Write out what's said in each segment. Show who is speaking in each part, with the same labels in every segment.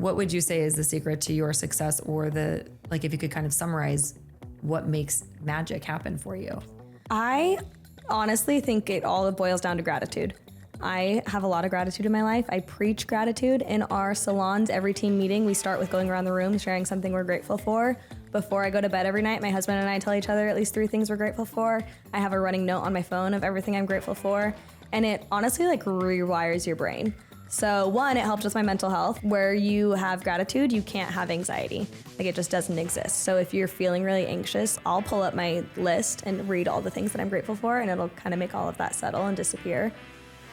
Speaker 1: what would you say is the secret to your success, or if you could kind of summarize what makes magic happen for you?
Speaker 2: I honestly think it all boils down to gratitude. I have a lot of gratitude in my life. I preach gratitude in our salons. Every team meeting, we start with going around the room, sharing something we're grateful for. Before I go to bed every night, my husband and I tell each other at least 3 things we're grateful for. I have a running note on my phone of everything I'm grateful for. And it honestly rewires your brain. So 1, it helps with my mental health. Where you have gratitude, you can't have anxiety. It just doesn't exist. So if you're feeling really anxious, I'll pull up my list and read all the things that I'm grateful for, and it'll kind of make all of that settle and disappear.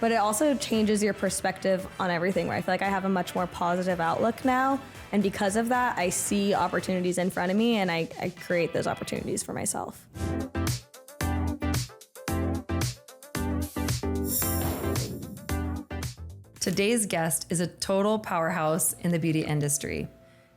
Speaker 2: But it also changes your perspective on everything, where I feel like I have a much more positive outlook now. And because of that, I see opportunities in front of me, and I create those opportunities for myself.
Speaker 1: Today's guest is a total powerhouse in the beauty industry,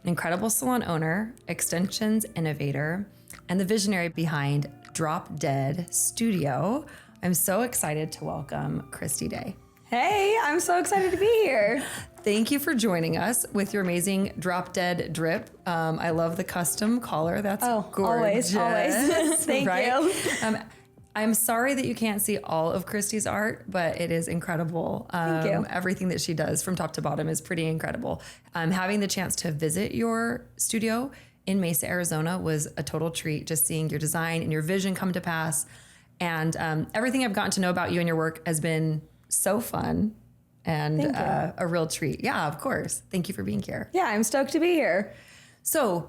Speaker 1: an incredible salon owner, extensions innovator, and the visionary behind Drop Dead Studio. I'm so excited to welcome Kristi Day.
Speaker 2: Hey, I'm so excited to be here.
Speaker 1: Thank you for joining us with your amazing Drop Dead drip. I love the custom collar. That's gorgeous.
Speaker 2: Always. Thank you.
Speaker 1: I'm sorry that you can't see all of Kristi's art, but it is incredible.
Speaker 2: Thank you.
Speaker 1: Everything that she does from top to bottom is pretty incredible. Having the chance to visit your studio in Mesa, Arizona was a total treat, just seeing your design and your vision come to pass. And everything I've gotten to know about you and your work has been so fun and a real treat. Yeah, of course. Thank you for being here.
Speaker 2: Yeah, I'm stoked to be here.
Speaker 1: So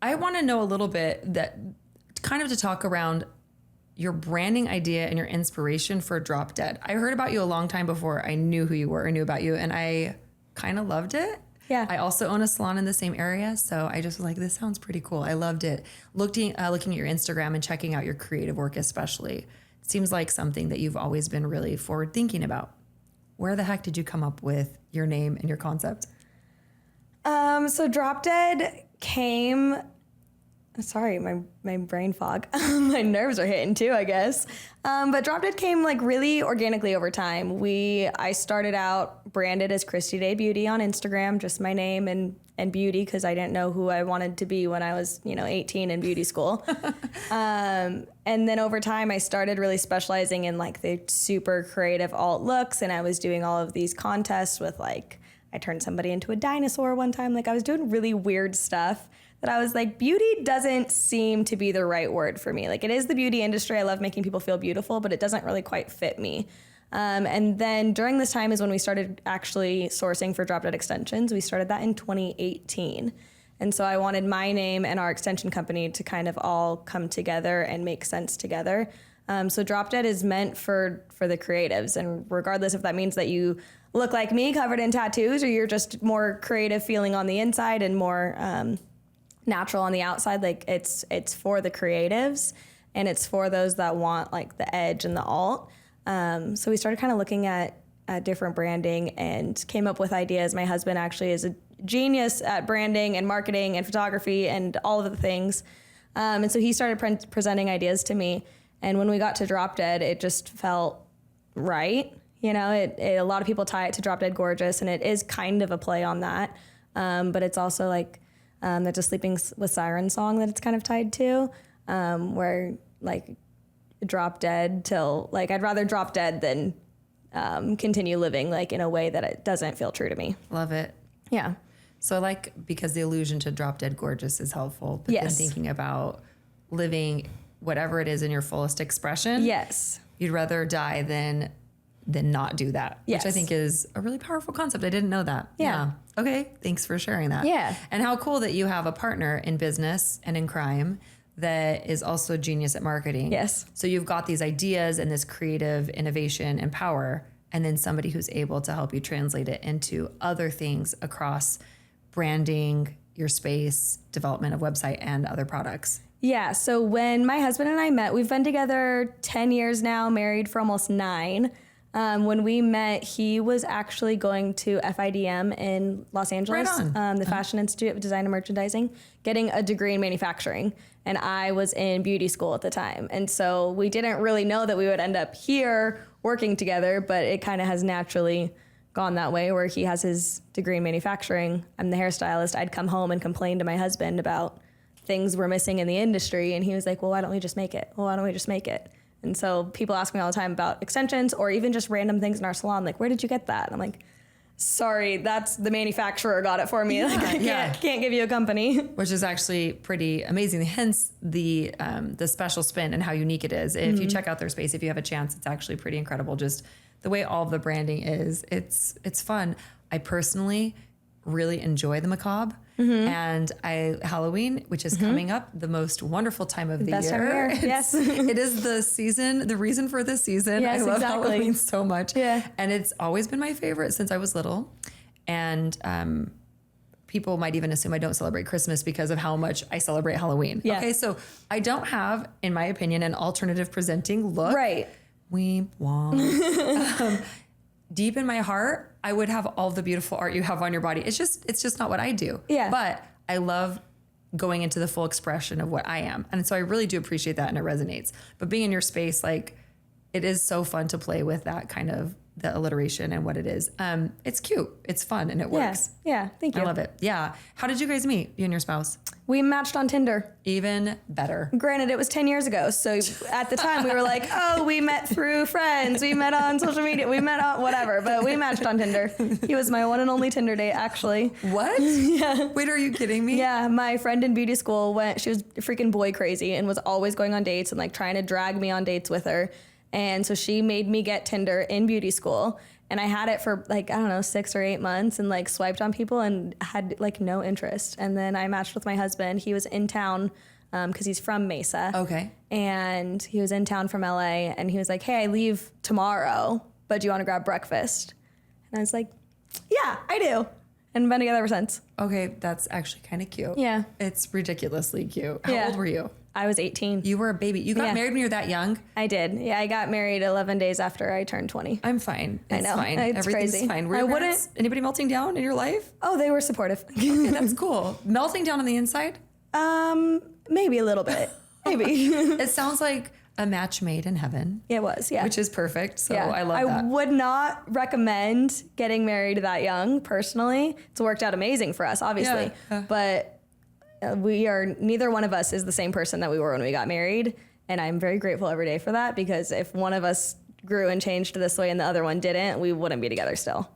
Speaker 1: I want to know a little bit to talk around your branding idea and your inspiration for Drop Dead. I heard about you a long time before I knew who you were or knew about you, and I kind of loved it.
Speaker 2: Yeah.
Speaker 1: I also own a salon in the same area, so I just was like, this sounds pretty cool. I loved it. Looking at your Instagram and checking out your creative work especially, it seems like something that you've always been really forward thinking about. Where the heck did you come up with your name and your concept?
Speaker 2: So Drop Dead came... Sorry, my brain fog. My nerves are hitting too, I guess. But Drop Dead came really organically over time. I started out branded as Kristi Day Beauty on Instagram, just my name and beauty, because I didn't know who I wanted to be when I was 18 in beauty school. And then over time, I started really specializing in the super creative alt looks, and I was doing all of these contests with I turned somebody into a dinosaur one time. I was doing really weird stuff that I was beauty doesn't seem to be the right word for me. It is the beauty industry. I love making people feel beautiful, but it doesn't really quite fit me. And then during this time is when we started actually sourcing for Drop Dead extensions. We started that in 2018. And so I wanted my name and our extension company to kind of all come together and make sense together. So Drop Dead is meant for the creatives. And regardless if that means that you look like me covered in tattoos, or you're just more creative feeling on the inside and more natural on the outside, it's for the creatives, and it's for those that want the edge and the alt. So we started kind of looking at different branding and came up with ideas. My husband actually is a genius at branding and marketing and photography and all of the things. And so he started presenting ideas to me. And when we got to Drop Dead, it just felt right. A lot of people tie it to Drop Dead Gorgeous, and it is kind of a play on that. But it's also that's a Sleeping with Siren song that it's kind of tied to, where drop dead till I'd rather drop dead than continue living in a way that it doesn't feel true to me.
Speaker 1: Love it.
Speaker 2: Yeah.
Speaker 1: So because the allusion to Drop Dead Gorgeous is helpful, but
Speaker 2: yes.
Speaker 1: Then thinking about living whatever it is in your fullest expression.
Speaker 2: Yes.
Speaker 1: You'd rather die than not do that,
Speaker 2: yes.
Speaker 1: Which I think is a really powerful concept. I didn't know that.
Speaker 2: Yeah.
Speaker 1: Okay. Thanks for sharing that.
Speaker 2: Yeah.
Speaker 1: And how cool that you have a partner in business and in crime that is also a genius at marketing.
Speaker 2: Yes.
Speaker 1: So you've got these ideas and this creative innovation and power, and then somebody who's able to help you translate it into other things across branding, your space, development of website, and other products.
Speaker 2: Yeah. So when my husband and I met, we've been together 10 years now, married for almost 9. When we met, he was actually going to FIDM in Los Angeles,
Speaker 1: Right on.
Speaker 2: The Fashion Institute of Design and Merchandising, getting a degree in manufacturing. And I was in beauty school at the time. And so we didn't really know that we would end up here working together, but it kind of has naturally gone that way where he has his degree in manufacturing. I'm the hairstylist. I'd come home and complain to my husband about things we're missing in the industry. And he was like, well, why don't we just make it? Well, why don't we just make it? And so people ask me all the time about extensions or even just random things in our salon. Like, where did you get that? And I'm like, sorry, that's the manufacturer got it for me. Like, I can't give you a company.
Speaker 1: Which is actually pretty amazing. Hence the special spin and how unique it is. If you check out their space, if you have a chance, it's actually pretty incredible. Just the way all of the branding is, it's fun. I personally really enjoy the macabre. And Halloween, which is coming up, the most wonderful time of the
Speaker 2: Best
Speaker 1: year.
Speaker 2: time of year. Yes.
Speaker 1: It is the season, the reason for the season.
Speaker 2: Yes,
Speaker 1: I love
Speaker 2: exactly.
Speaker 1: Halloween so much.
Speaker 2: Yeah.
Speaker 1: And it's always been my favorite since I was little. And people might even assume I don't celebrate Christmas because of how much I celebrate Halloween.
Speaker 2: Yeah.
Speaker 1: Okay, so I don't have, in my opinion, an alternative presenting look.
Speaker 2: Right.
Speaker 1: Weep, womp. Deep in my heart, I would have all the beautiful art you have on your body. It's just not what I do.
Speaker 2: Yeah.
Speaker 1: But I love going into the full expression of what I am. And so I really do appreciate that and it resonates. But being in your space, like, it is so fun to play with that kind of the alliteration and what it is. It's cute. It's fun and it works.
Speaker 2: Yeah. Thank you.
Speaker 1: I love it. Yeah. How did you guys meet, you and your spouse?
Speaker 2: We matched on Tinder.
Speaker 1: Even better.
Speaker 2: Granted, it was 10 years ago. So at the time we were like, oh, we met through friends. We met on social media. We met on whatever, but we matched on Tinder. He was my one and only Tinder date, actually.
Speaker 1: What? Yeah. Wait, are you kidding me?
Speaker 2: Yeah. My friend in beauty school she was freaking boy crazy and was always going on dates and like trying to drag me on dates with her. And so she made me get Tinder in beauty school. And I had it for like, I don't know, 6 or 8 months and like swiped on people and had like no interest. And then I matched with my husband. He was in town because he's from Mesa.
Speaker 1: Okay.
Speaker 2: And he was in town from LA and he was like, hey, I leave tomorrow, but do you want to grab breakfast? And I was like, yeah, I do. And been together ever since.
Speaker 1: Okay, that's actually kind of cute.
Speaker 2: Yeah.
Speaker 1: It's ridiculously cute. How old were you?
Speaker 2: I was 18.
Speaker 1: You were a baby. You got married when you were that young?
Speaker 2: I did. Yeah, I got married 11 days after I turned 20.
Speaker 1: I'm fine. It's
Speaker 2: I know.
Speaker 1: fine.
Speaker 2: It's
Speaker 1: Everything's
Speaker 2: crazy.
Speaker 1: fine. Were your parents, anybody melting down in your life?
Speaker 2: Oh, they were supportive.
Speaker 1: Okay, that's cool. Melting down on the inside?
Speaker 2: Maybe a little bit. Maybe.
Speaker 1: It sounds like a match made in heaven.
Speaker 2: It was, yeah.
Speaker 1: Which is perfect. So
Speaker 2: Yeah.
Speaker 1: I love that.
Speaker 2: I would not recommend getting married that young, personally. It's worked out amazing for us, obviously.
Speaker 1: Yeah.
Speaker 2: But neither one of us is the same person that we were when we got married. And I'm very grateful every day for that because if one of us grew and changed this way and the other one didn't, we wouldn't be together still.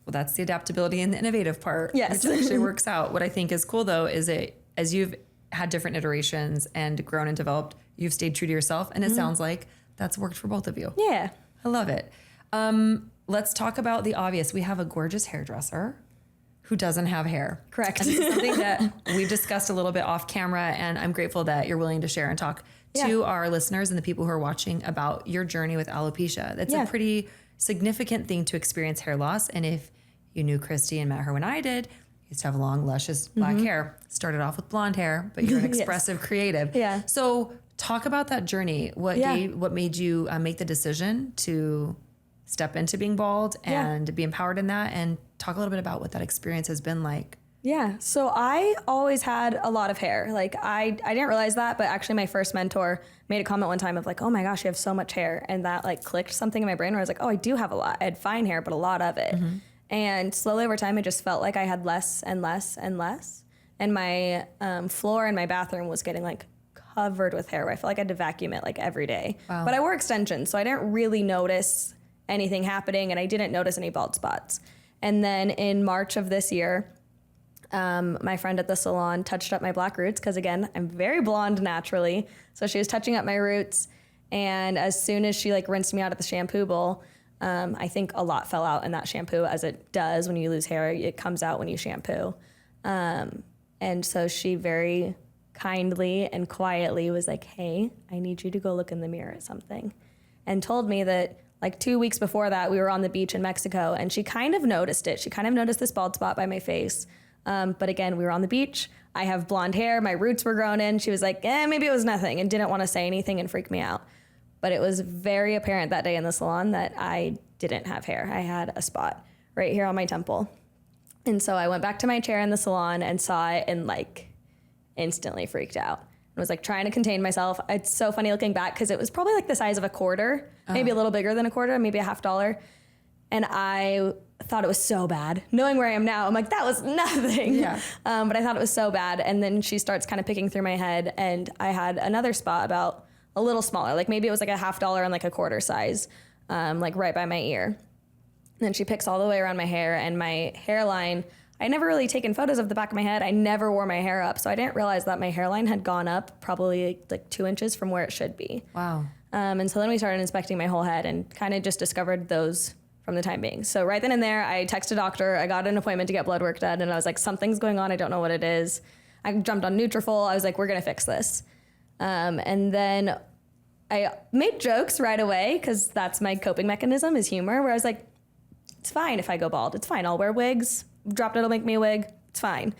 Speaker 1: Well, that's the adaptability and the innovative part.
Speaker 2: Yes.
Speaker 1: Which actually works out. What I think is cool, though, is as you've had different iterations and grown and developed, you've stayed true to yourself. And it sounds like that's worked for both of you.
Speaker 2: Yeah.
Speaker 1: I love it. Let's talk about the obvious. We have a gorgeous hairdresser who doesn't have hair.
Speaker 2: Correct.
Speaker 1: And this is something that we've discussed a little bit off camera, and I'm grateful that you're willing to share and talk to our listeners and the people who are watching about your journey with alopecia. That's a pretty significant thing to experience hair loss. And if you knew Kristi and met her when I did, you used to have long, luscious black hair. Started off with blonde hair, but you're an expressive creative.
Speaker 2: Yeah.
Speaker 1: So talk about that journey. What made you make the decision to step into being bald and be empowered in that, and talk a little bit about what that experience has been like.
Speaker 2: Yeah. So I always had a lot of hair. Like I didn't realize that, but actually my first mentor made a comment one time of like, oh my gosh, you have so much hair. And that like clicked something in my brain where I was like, oh, I do have a lot. I had fine hair, but a lot of it. And slowly over time, it just felt like I had less and less and less. And my floor in my bathroom was getting like covered with hair where I felt like I had to vacuum it like every day.
Speaker 1: Wow.
Speaker 2: But I wore extensions, so I didn't really notice anything happening, and I didn't notice any bald spots. And then in March of this year, my friend at the salon touched up my black roots because, again, I'm very blonde naturally. So she was touching up my roots, and as soon as she like rinsed me out of the shampoo bowl, I think a lot fell out in that shampoo, as it does when you lose hair. It comes out when you shampoo. And so she very kindly and quietly was like, hey, I need you to go look in the mirror at something. And told me that like 2 weeks before that, we were on the beach in Mexico, and she kind of noticed it. She kind of noticed this bald spot by my face. But again, we were on the beach. I have blonde hair. My roots were grown in. She was like, maybe it was nothing, and didn't want to say anything and freak me out. But it was very apparent that day in the salon that I didn't have hair. I had a spot right here on my temple. And so I went back to my chair in the salon and saw it and like instantly freaked out. I was like trying to contain myself. It's so funny looking back because it was probably like the size of a quarter, maybe a little bigger than a quarter, maybe $50. And I thought it was so bad. Knowing where I am now, I'm like, that was nothing.
Speaker 1: Yeah.
Speaker 2: But I thought it was so bad. And then she starts kind of picking through my head, and I had another spot about a little smaller, like maybe it was like a $50 and like a quarter size, like right by my ear. And then she picks all the way around my hair, and my hairline, I never really taken photos of the back of my head. I never wore my hair up. So I didn't realize that my hairline had gone up probably like 2 inches from where it should be.
Speaker 1: Wow.
Speaker 2: And so then we started inspecting my whole head and kind of just discovered those from the time being. So right then and there, I texted a doctor. I got an appointment to get blood work done, and I was like, something's going on. I don't know what it is. I jumped on Nutrafol. I was like, we're going to fix this. And then I made jokes right away, because that's my coping mechanism, is humor, where I was like, it's fine if I go bald. It's fine. I'll wear wigs. Drop Dead will make me a wig. It's fine.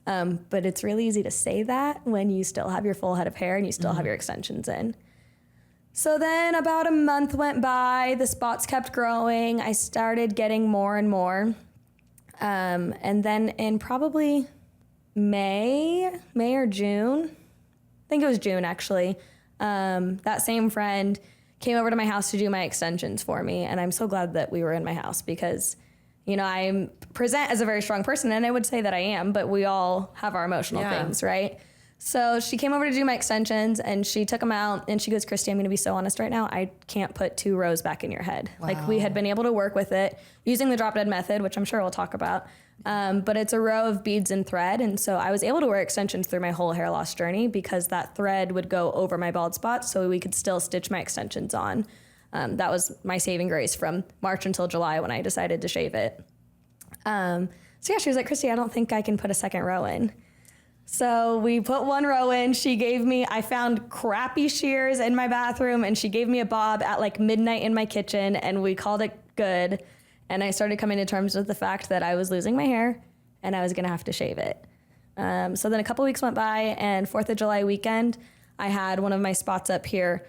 Speaker 2: But it's really easy to say that when you still have your full head of hair and you still have your extensions in. So then about a month went by. The spots kept growing. I started getting more and more. And then in probably May or June, I think it was June actually, that same friend came over to my house to do my extensions for me. And I'm so glad that we were in my house, because, you know, I present as a very strong person, and I would say that I am, but we all have our emotional things, right? So she came over to do my extensions, and she took them out, and she goes, Kristi, I'm going to be so honest right now. I can't put 2 rows back in your head.
Speaker 1: Wow.
Speaker 2: Like, we had been able to work with it using the drop dead method, which I'm sure we'll talk about. But it's a row of beads and thread. And so I was able to wear extensions through my whole hair loss journey, because that thread would go over my bald spots, so we could still stitch my extensions on. That was my saving grace from March until July, when I decided to shave it. So yeah, she was like, Kristi, I don't think I can put a second row in. So we put 1 row in. I found crappy shears in my bathroom, and she gave me a bob at like midnight in my kitchen, and we called it good. And I started coming to terms with the fact that I was losing my hair and I was going to have to shave it. So then a couple weeks went by, and 4th of July weekend, I had one of my spots up here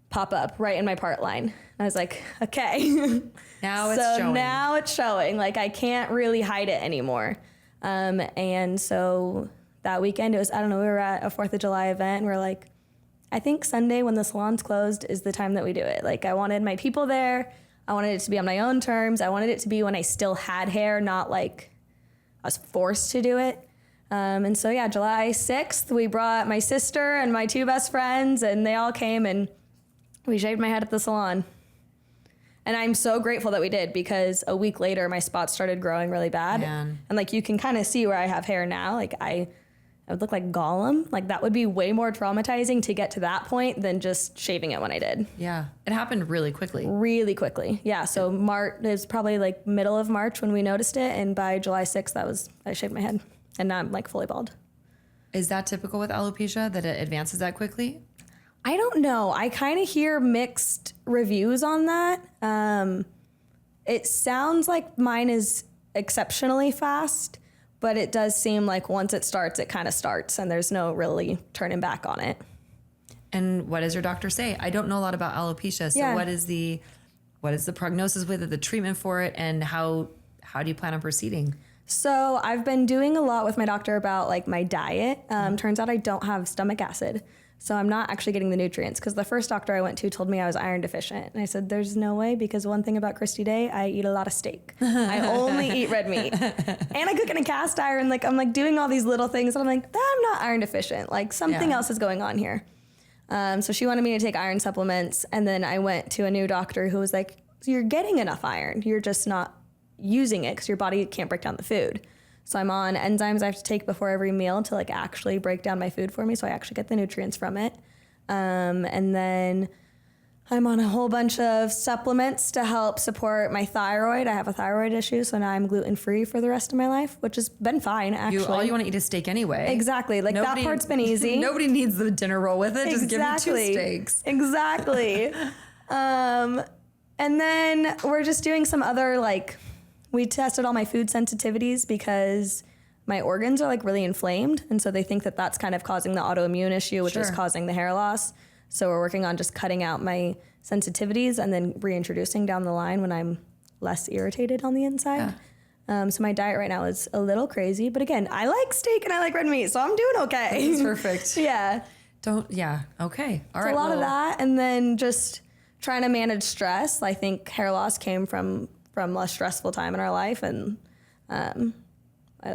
Speaker 2: pop up right in my part line. And I was like, okay.
Speaker 1: Now it's showing.
Speaker 2: Now it's showing. Like, I can't really hide it anymore. And so that weekend, it was, I don't know, we were at a 4th of July event, and we're like, I think Sunday when the salon's closed is the time that we do it. Like, I wanted my people there. I wanted it to be on my own terms. I wanted it to be when I still had hair, not like I was forced to do it. And so yeah, July 6th, we brought my sister and my 2 best friends, and they all came, and we shaved my head at the salon. And I'm so grateful that we did, because a week later, my spots started growing really bad.
Speaker 1: Man.
Speaker 2: And like, you can kind of see where I have hair now. Like, I would look like Gollum. Like, that would be way more traumatizing to get to that point than just shaving it when I did.
Speaker 1: Yeah. It happened really quickly.
Speaker 2: Really quickly. Yeah. So March is probably like middle of March when we noticed it. And by July 6th, I shaved my head. And now I'm like fully bald.
Speaker 1: Is that typical with alopecia, that it advances that quickly?
Speaker 2: I don't know. I kind of hear mixed reviews on that. It sounds like mine is exceptionally fast, but it does seem like once it starts, it kind of starts, and there's no really turning back on it.
Speaker 1: And what does your doctor say? I don't know a lot about alopecia. So what is the prognosis with it, the treatment for it, and how do you plan on proceeding?
Speaker 2: So I've been doing a lot with my doctor about like my diet. Turns out I don't have stomach acid. So I'm not actually getting the nutrients, because the first doctor I went to told me I was iron deficient. And I said, there's no way, because one thing about Kristi Day, I eat a lot of steak. I only eat red meat. And I cook in a cast iron. Like, I'm like doing all these little things. And I'm like, I'm not iron deficient. Like, something else is going on here. So she wanted me to take iron supplements. And then I went to a new doctor who was like, you're getting enough iron. You're just not using it because your body can't break down the food. So I'm on enzymes I have to take before every meal to like actually break down my food for me, so I actually get the nutrients from it. And then I'm on a whole bunch of supplements to help support my thyroid. I have a thyroid issue, so now I'm gluten-free for the rest of my life, which has been fine, actually.
Speaker 1: All you want to eat is steak anyway.
Speaker 2: Exactly. Like, that part's been easy.
Speaker 1: Nobody needs the dinner roll with it. Just give me 2 steaks.
Speaker 2: Exactly. And then we're just doing some other, like, we tested all my food sensitivities because my organs are like really inflamed. And so they think that that's kind of causing the autoimmune issue, which is causing the hair loss. So we're working on just cutting out my sensitivities and then reintroducing down the line when I'm less irritated on the inside. Yeah. So my diet right now is a little crazy, but again, I like steak and I like red meat, so I'm doing okay.
Speaker 1: That's perfect.
Speaker 2: Yeah.
Speaker 1: Okay. All right.
Speaker 2: A lot of that. And then just trying to manage stress. I think hair loss came from from a stressful time in our life, and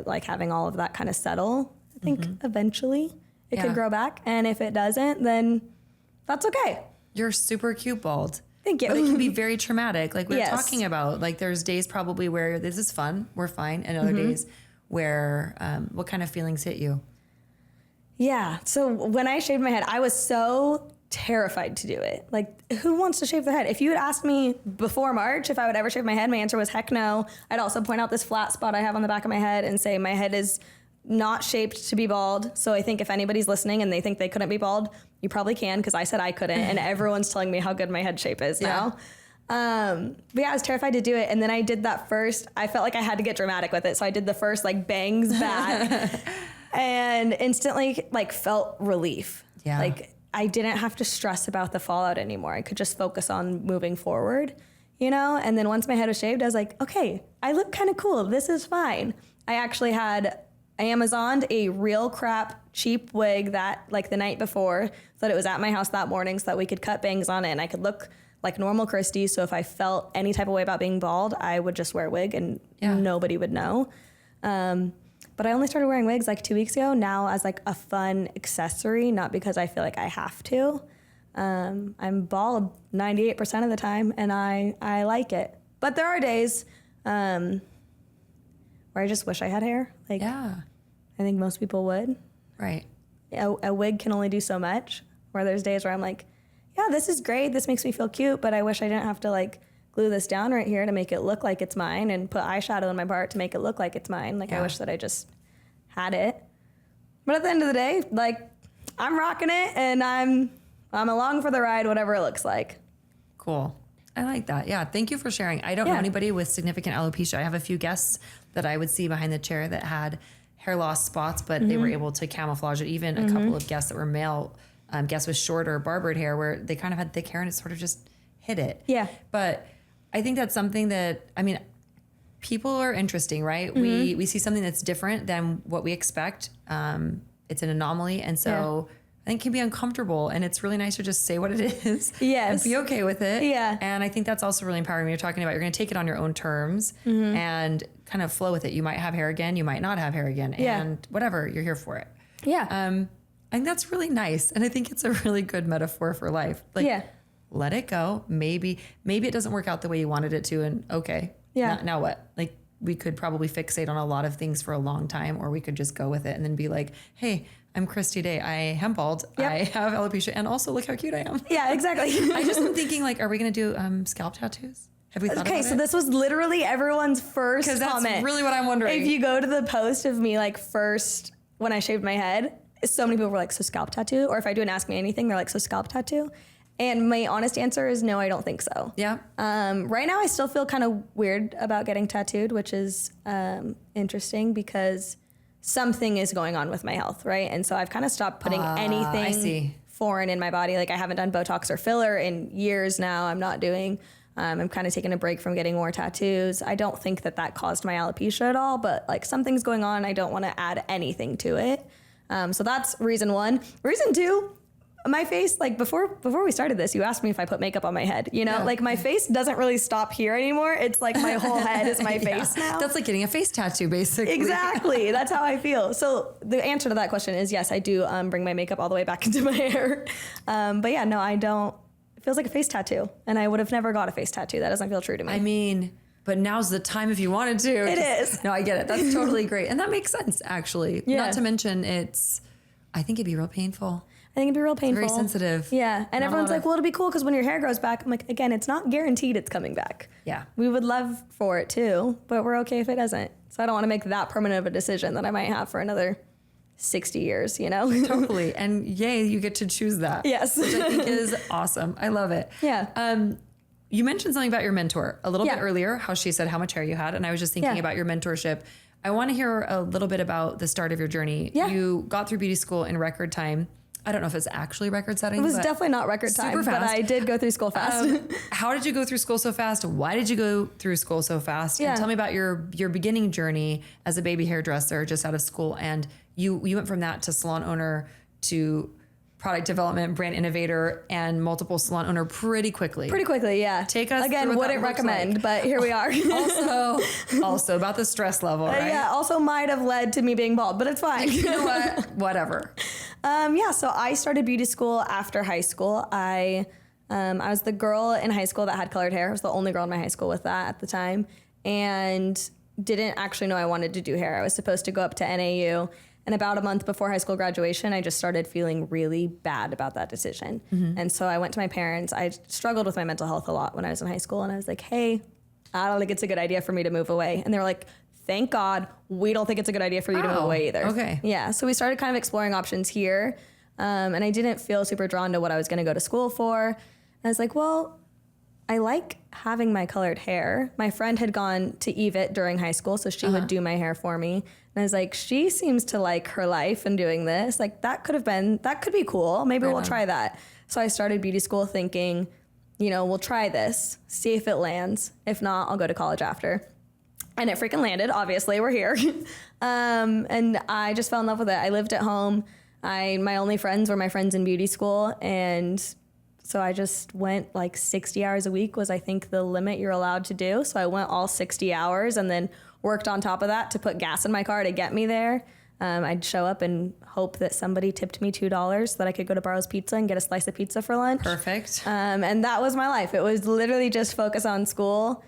Speaker 2: like having all of that kind of settle. I think eventually it could grow back, and if it doesn't, then that's okay.
Speaker 1: You're super cute bald.
Speaker 2: Thank you.
Speaker 1: But it can be very traumatic. Like we were talking about, like there's days probably where this is fun, we're fine, and other days where what kind of feelings hit you?
Speaker 2: Yeah. So when I shaved my head, I was so terrified to do it. Like, who wants to shave their head? If you had asked me before March if I would ever shave my head, my answer was heck no. I'd also point out this flat spot I have on the back of my head and say my head is not shaped to be bald. So I think if anybody's listening and they think they couldn't be bald, you probably can, because I said I couldn't, and everyone's telling me how good my head shape is now. But yeah, I was terrified to do it. And then I did that first, I felt like I had to get dramatic with it. So I did the first like bangs back and instantly like felt relief.
Speaker 1: Yeah.
Speaker 2: Like I didn't have to stress about the fallout anymore. I could just focus on moving forward, you know? And then once my head was shaved, I was like, okay, I look kind of cool. This is fine. I actually had Amazoned a real crap cheap wig that like the night before, so that it was at my house that morning so that we could cut bangs on it and I could look like normal Kristi. So if I felt any type of way about being bald, I would just wear a wig and nobody would know. But I only started wearing wigs like 2 weeks ago now as like a fun accessory, not because I feel like I have to. I'm bald 98% of the time and I like it. But there are days where I just wish I had hair. Like, I think most people would.
Speaker 1: Right.
Speaker 2: A wig can only do so much, where there's days where I'm like, yeah, this is great. This makes me feel cute, but I wish I didn't have to like glue this down right here to make it look like it's mine and put eyeshadow in my part to make it look like it's mine. Like, I wish that I just had it. But at the end of the day, like, I'm rocking it and I'm along for the ride, whatever it looks like.
Speaker 1: Cool. I like that. Yeah. Thank you for sharing. I don't know anybody with significant alopecia. I have a few guests that I would see behind the chair that had hair loss spots, but they were able to camouflage it. Even a couple of guests that were male, guests with shorter barbered hair where they kind of had thick hair and it sort of just hid it.
Speaker 2: Yeah.
Speaker 1: But I think that's something that, I mean, people are interesting, right? We see something that's different than what we expect. It's an anomaly. And so I think it can be uncomfortable, and it's really nice to just say what it is and be okay with it.
Speaker 2: Yeah.
Speaker 1: And I think that's also really empowering when you're talking about you're going to take it on your own terms and kind of flow with it. You might have hair again, you might not have hair again, and whatever, you're here for it.
Speaker 2: Yeah.
Speaker 1: I think that's really nice. And I think it's a really good metaphor for life. Like, let it go. Maybe it doesn't work out the way you wanted it to, and okay.
Speaker 2: Yeah.
Speaker 1: Now what? Like, we could probably fixate on a lot of things for a long time, or we could just go with it and then be like, hey, I'm Kristi Day. I am bald. I have alopecia, and also look how cute I am.
Speaker 2: Yeah, exactly.
Speaker 1: I just am thinking, like, are we going to do scalp tattoos? Have we thought about it?
Speaker 2: Okay, so this was literally everyone's first comment.
Speaker 1: Because that's really what I'm wondering.
Speaker 2: If you go to the post of me, like, first when I shaved my head, so many people were like, so scalp tattoo? Or if I do an Ask Me Anything, they're like, so scalp tattoo? And my honest answer is no, I don't think so.
Speaker 1: Yeah.
Speaker 2: Right now, I still feel kind of weird about getting tattooed, which is interesting because something is going on with my health, right? And so I've kind of stopped putting anything foreign in my body. Like, I haven't done Botox or filler in years now. I'm not doing. I'm kind of taking a break from getting more tattoos. I don't think that caused my alopecia at all, but like something's going on. I don't want to add anything to it. So that's reason one. Reason two, my face, like before we started this, you asked me if I put makeup on my head, you know, like my face doesn't really stop here anymore. It's like my whole head is my face now.
Speaker 1: That's like getting a face tattoo, basically.
Speaker 2: Exactly. That's how I feel. So the answer to that question is yes, I do bring my makeup all the way back into my hair. But yeah, no, I don't. It feels like a face tattoo, and I would have never got a face tattoo. That doesn't feel true to me.
Speaker 1: I mean, but now's the time if you wanted to.
Speaker 2: It is.
Speaker 1: No, I get it. That's totally great. And that makes sense, actually. Yeah. Not to mention I think it'd be real painful.
Speaker 2: I think it'd be real painful.
Speaker 1: It's very sensitive.
Speaker 2: Yeah. And everyone's like, well, it'll be cool because when your hair grows back, I'm like, again, it's not guaranteed it's coming back.
Speaker 1: Yeah.
Speaker 2: We would love for it too, but we're okay if it doesn't. So I don't want to make that permanent of a decision that I might have for another 60 years, you know?
Speaker 1: Totally. And yay, you get to choose that.
Speaker 2: Yes.
Speaker 1: Which I think is awesome. I love it.
Speaker 2: Yeah.
Speaker 1: You mentioned something about your mentor a little bit earlier, how she said how much hair you had. And I was just thinking about your mentorship. I want to hear a little bit about the start of your journey.
Speaker 2: Yeah.
Speaker 1: You got through beauty school in record time. I don't know if it's actually record setting.
Speaker 2: It was definitely not record time,
Speaker 1: super fast.
Speaker 2: But I did go through school fast.
Speaker 1: How did you go through school so fast? Why did you go through school so fast?
Speaker 2: Yeah.
Speaker 1: And tell me about your beginning journey as a baby hairdresser just out of school. And you went from that to salon owner to product development, brand innovator, and multiple salon owner pretty quickly.
Speaker 2: Pretty quickly, yeah.
Speaker 1: Take us
Speaker 2: again.
Speaker 1: through what
Speaker 2: Wouldn't
Speaker 1: that looks
Speaker 2: recommend,
Speaker 1: like.
Speaker 2: but here we are.
Speaker 1: Also about the stress level, right?
Speaker 2: Yeah. Also, might have led to me being bald, but it's fine.
Speaker 1: You know what? Whatever.
Speaker 2: Yeah. So I started beauty school after high school. I was the girl in high school that had colored hair. I was the only girl in my high school with that at the time, and didn't actually know I wanted to do hair. I was supposed to go up to NAU. And about a month before high school graduation, I just started feeling really bad about that decision. And so I went to my parents. I struggled with my mental health a lot when I was in high school. And I was like, hey, I don't think it's a good idea for me to move away. And they were like, thank God, we don't think it's a good idea for you to move away either.
Speaker 1: Okay.
Speaker 2: Yeah. So we started kind of exploring options here. And I didn't feel super drawn to what I was going to go to school for. And I was like, well, I like having my colored hair. My friend had gone to EVIT during high school, so she would do my hair for me. And I was like, she seems to like her life and doing this. Like that could be cool. Maybe we'll try that. So I started beauty school thinking, we'll try this, see if it lands. If not, I'll go to college after. And it freaking landed. Obviously, we're here. And I just fell in love with it. I lived at home. My only friends were my friends in beauty school. And so I just went like 60 hours a week was, I think, the limit you're allowed to do. So I went all 60 hours and then worked on top of that to put gas in my car to get me there. I'd show up and hope that somebody tipped me $2 so that I could go to Barrow's Pizza and get a slice of pizza for lunch.
Speaker 1: Perfect.
Speaker 2: And that was my life. It was literally just focus on school.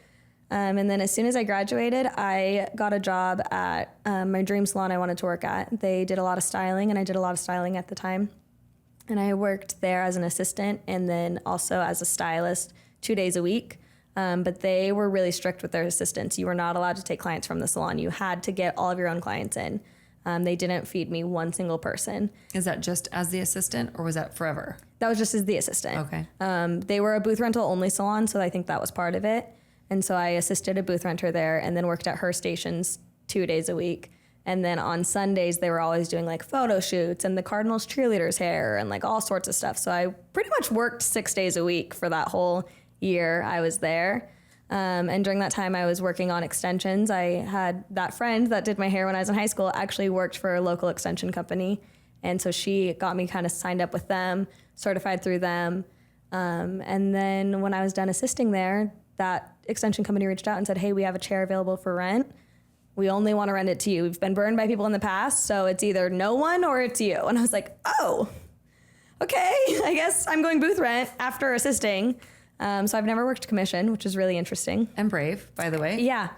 Speaker 2: And then as soon as I graduated, I got a job at my dream salon I wanted to work at. They did a lot of styling, and I did a lot of styling at the time. And I worked there as an assistant and then also as a stylist 2 days a week. But they were really strict with their assistants. You were not allowed to take clients from the salon. You had to get all of your own clients in. They didn't feed me one single person.
Speaker 1: Is that just as the assistant or was that forever?
Speaker 2: That was just as the assistant.
Speaker 1: Okay.
Speaker 2: They were a booth rental only salon, so I think that was part of it. And so I assisted a booth renter there and then worked at her stations 2 days a week. And then on Sundays, they were always doing like photo shoots and the Cardinals cheerleaders' hair and like all sorts of stuff. So I pretty much worked 6 days a week for that whole year I was there. And during that time, I was working on extensions. I had that friend that did my hair when I was in high school actually worked for a local extension company. And so she got me kind of signed up with them, certified through them. And then when I was done assisting there, that extension company reached out and said, hey, we have a chair available for rent. We only want to rent it to you. We've been burned by people in the past, so it's either no one or it's you. And I was like, oh, okay, I guess I'm going booth rent after assisting. So I've never worked commission, which is really interesting.
Speaker 1: And brave, by the way.
Speaker 2: Yeah.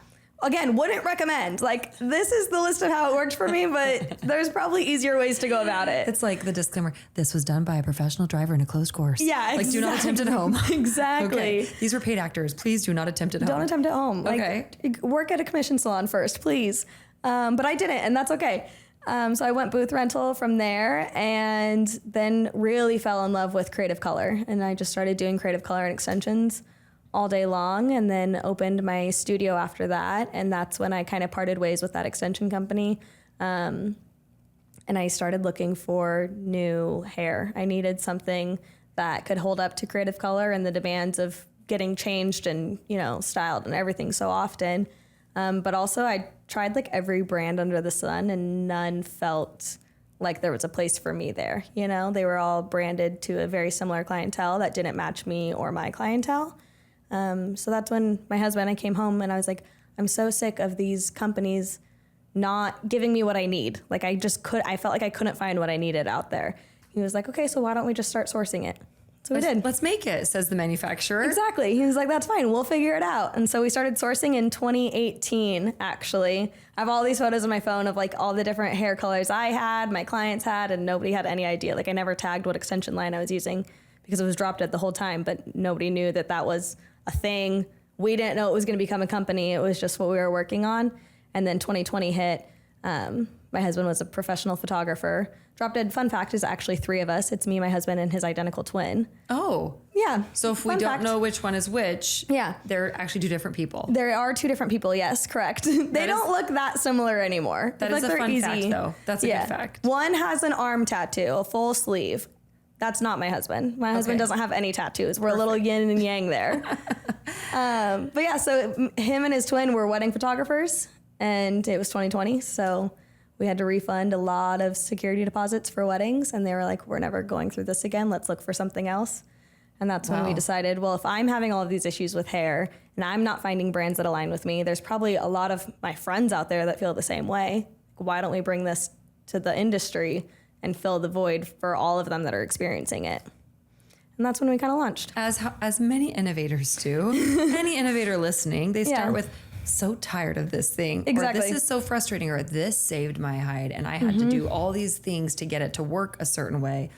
Speaker 2: Again, wouldn't recommend. Like, this is the list of how it worked for me, but there's probably easier ways to go about it.
Speaker 1: It's like the disclaimer, this was done by a professional driver in a closed course.
Speaker 2: Yeah,
Speaker 1: Like, do not attempt at home.
Speaker 2: Exactly.
Speaker 1: Okay. These were paid actors. Please do not attempt at home.
Speaker 2: Don't attempt at home.
Speaker 1: Okay.
Speaker 2: Like, work at a commission salon first, please. But I didn't, and that's okay. So I went booth rental from there and then really fell in love with creative color. And I just started doing creative color and extensions all day long and then opened my studio after that. And that's when I kind of parted ways with that extension company. And I started looking for new hair. I needed something that could hold up to creative color and the demands of getting changed and, styled and everything so often. But also I tried like every brand under the sun and none felt like there was a place for me there. They were all branded to a very similar clientele that didn't match me or my clientele. So that's when my husband, I came home and I was like, I'm so sick of these companies not giving me what I need. Like I felt like I couldn't find what I needed out there. He was like, okay, so why don't we just start sourcing it? So we did.
Speaker 1: Let's make it, says the manufacturer.
Speaker 2: Exactly. He was like, that's fine. We'll figure it out. And so we started sourcing in 2018, actually. I have all these photos on my phone of like all the different hair colors I had, my clients had, and nobody had any idea. Like I never tagged what extension line I was using because it was drop dead the whole time, but nobody knew that that was a thing. We didn't know it was going to become a company. It was just what we were working on. And then 2020 hit. My husband was a professional photographer. Drop Dead, fun fact, is actually 3 of us. It's me, my husband, and his identical twin.
Speaker 1: Oh.
Speaker 2: Yeah.
Speaker 1: So if we don't know which one is which,
Speaker 2: yeah,
Speaker 1: they're actually 2 different people.
Speaker 2: There are 2 different people, yes, correct. They don't look that similar anymore.
Speaker 1: That is a fun fact, though. That's a good fact.
Speaker 2: One has an arm tattoo, a full sleeve. That's not my husband. My husband doesn't have any tattoos. We're a little yin and yang there. But yeah, so him and his twin were wedding photographers, and it was 2020, so We had to refund a lot of security deposits for weddings, and they were like, we're never going through this again. Let's look for something else. And that's when we decided, well, if I'm having all of these issues with hair and I'm not finding brands that align with me, there's probably a lot of my friends out there that feel the same way. Why don't we bring this to the industry and fill the void for all of them that are experiencing it? And that's when we kind of launched.
Speaker 1: As many innovators do, any innovator listening, they start with, so tired of this thing.
Speaker 2: Exactly.
Speaker 1: Or this is so frustrating, or this saved my hide and I had to do all these things to get it to work a certain way.